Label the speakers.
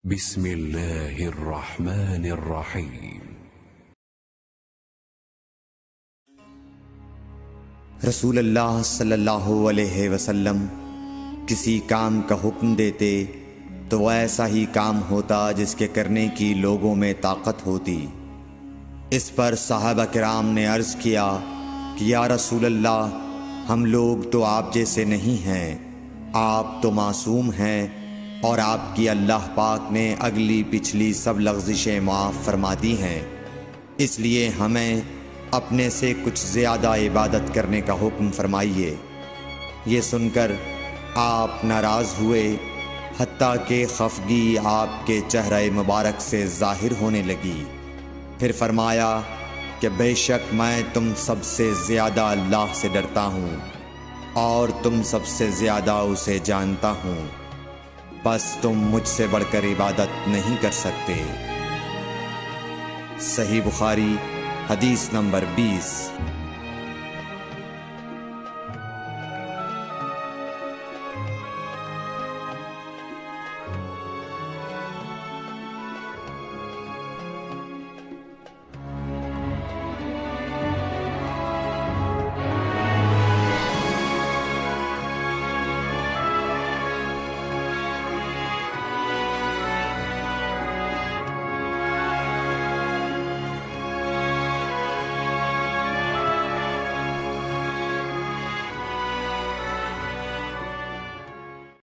Speaker 1: बिस्मिल्लाहिर्रहमानिर्रहीम।
Speaker 2: रसूलुल्लाह सल्लल्लाहु अलैहि वसल्लम किसी काम का हुक्म देते तो ऐसा ही काम होता जिसके करने की लोगों में ताकत होती। इस पर सहाबा किराम ने अर्ज़ किया कि या रसूलल्लाह, हम लोग तो आप जैसे नहीं हैं, आप तो मासूम हैं और आपकी अल्लाह पाक ने अगली पिछली सब लग़ज़िशें माफ़ फरमा दी हैं, इसलिए हमें अपने से कुछ ज़्यादा इबादत करने का हुक्म फरमाइए। ये सुनकर आप नाराज़ हुए, हत्ता कि खफगी आपके चेहरे मुबारक से ज़ाहिर होने लगी। फिर फरमाया कि बेशक मैं तुम सबसे ज़्यादा अल्लाह से डरता हूँ और तुम सबसे ज़्यादा उसे जानता हूँ, बस तुम मुझसे बढ़कर इबादत नहीं कर सकते। सही बुखारी हदीस नंबर 20।